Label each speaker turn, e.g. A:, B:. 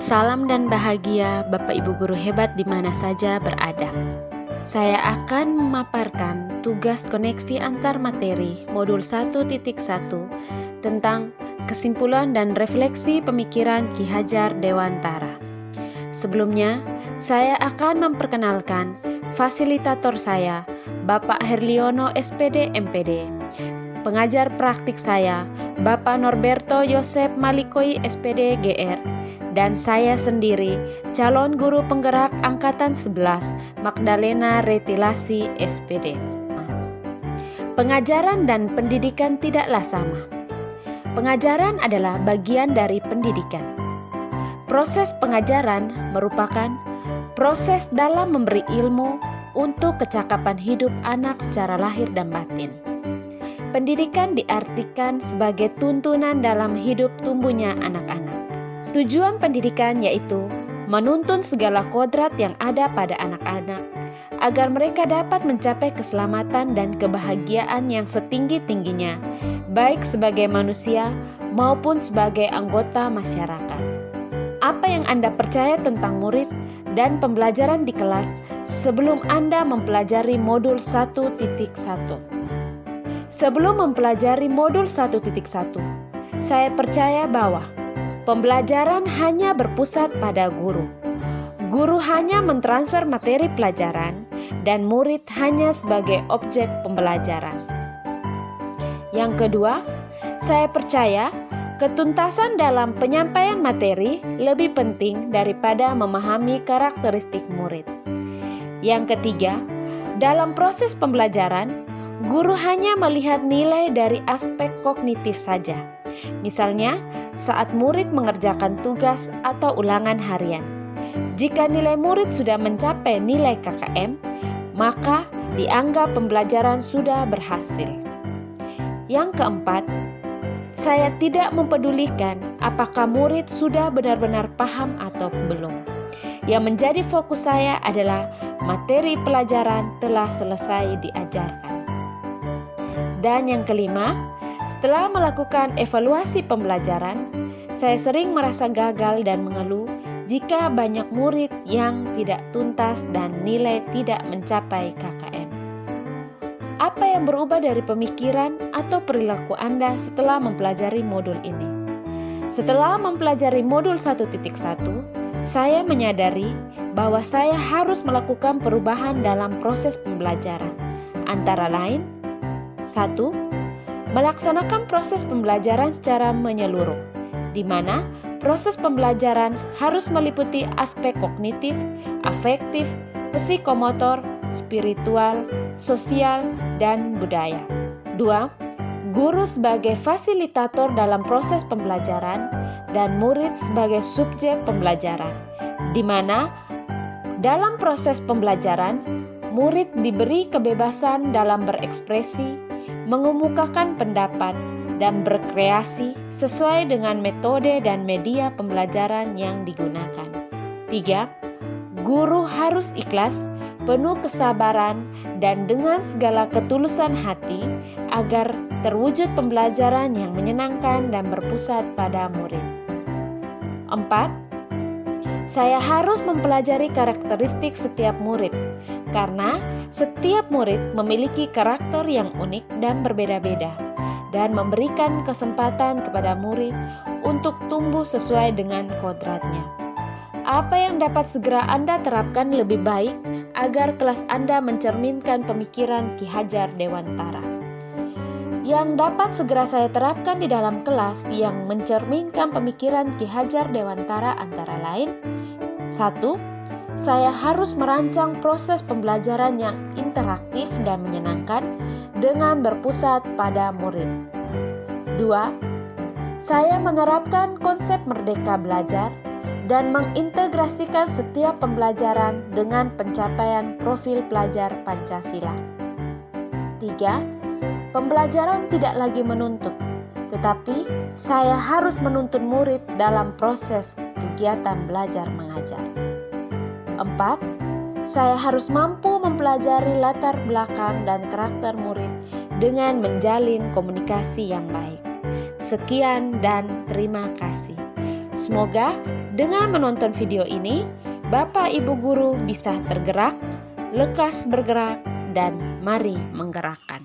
A: Salam dan bahagia Bapak Ibu guru hebat di mana saja berada. Saya akan memaparkan tugas koneksi antar materi modul 1.1 tentang kesimpulan dan refleksi pemikiran Ki Hajar Dewantara. Sebelumnya, saya akan memperkenalkan fasilitator saya, Bapak Herliono SPD MPD. Pengajar praktik saya, Bapak Norberto Yosep Malikoi SPD GR. Dan saya sendiri, calon guru penggerak Angkatan 11, Magdalena Retilasi SPD. Pengajaran dan pendidikan tidaklah sama. Pengajaran adalah bagian dari pendidikan. Proses pengajaran merupakan proses dalam memberi ilmu untuk kecakapan hidup anak secara lahir dan batin. Pendidikan diartikan sebagai tuntunan dalam hidup tumbuhnya anak-anak. Tujuan pendidikan yaitu menuntun segala kodrat yang ada pada anak-anak agar mereka dapat mencapai keselamatan dan kebahagiaan yang setinggi-tingginya, baik sebagai manusia maupun sebagai anggota masyarakat. Apa yang Anda percaya tentang murid dan pembelajaran di kelas sebelum Anda mempelajari modul 1.1? Sebelum mempelajari modul 1.1, saya percaya bahwa pembelajaran hanya berpusat pada guru. Guru hanya mentransfer materi pelajaran dan murid hanya sebagai objek pembelajaran. Yang kedua, saya percaya ketuntasan dalam penyampaian materi lebih penting daripada memahami karakteristik murid. Yang ketiga, dalam proses pembelajaran, guru hanya melihat nilai dari aspek kognitif saja. Misalnya, saat murid mengerjakan tugas atau ulangan harian. Jika nilai murid sudah mencapai nilai KKM, maka dianggap pembelajaran sudah berhasil. Yang keempat, saya tidak mempedulikan apakah murid sudah benar-benar paham atau belum. Yang menjadi fokus saya adalah materi pelajaran telah selesai diajarkan. Dan yang kelima, setelah melakukan evaluasi pembelajaran, saya sering merasa gagal dan mengeluh jika banyak murid yang tidak tuntas dan nilai tidak mencapai KKM. Apa yang berubah dari pemikiran atau perilaku Anda setelah mempelajari modul ini? Setelah mempelajari modul 1.1, saya menyadari bahwa saya harus melakukan perubahan dalam proses pembelajaran. Antara lain, 1. Melaksanakan proses pembelajaran secara menyeluruh, di mana proses pembelajaran harus meliputi aspek kognitif, afektif, psikomotor, spiritual, sosial, dan budaya. 2. Guru sebagai fasilitator dalam proses pembelajaran dan murid sebagai subjek pembelajaran, di mana dalam proses pembelajaran, murid diberi kebebasan dalam berekspresi, mengemukakan pendapat, dan berkreasi sesuai dengan metode dan media pembelajaran yang digunakan. 3. Guru harus ikhlas, penuh kesabaran, dan dengan segala ketulusan hati agar terwujud pembelajaran yang menyenangkan dan berpusat pada murid. 4. Saya harus mempelajari karakteristik setiap murid, karena setiap murid memiliki karakter yang unik dan berbeda-beda, dan memberikan kesempatan kepada murid untuk tumbuh sesuai dengan kodratnya. Apa yang dapat segera Anda terapkan lebih baik agar kelas Anda mencerminkan pemikiran Ki Hajar Dewantara? Yang dapat segera saya terapkan di dalam kelas yang mencerminkan pemikiran Ki Hajar Dewantara antara lain: 1. Saya harus merancang proses pembelajaran yang interaktif dan menyenangkan dengan berpusat pada murid. 2. Saya menerapkan konsep merdeka belajar dan mengintegrasikan setiap pembelajaran dengan pencapaian profil pelajar Pancasila. 3. Pembelajaran tidak lagi menuntut, tetapi saya harus menuntun murid dalam proses kegiatan belajar mengajar. 4. Saya harus mampu mempelajari latar belakang dan karakter murid dengan menjalin komunikasi yang baik. Sekian dan terima kasih. Semoga Dengan menonton video ini, Bapak Ibu guru bisa tergerak, lekas bergerak, dan mari menggerakkan.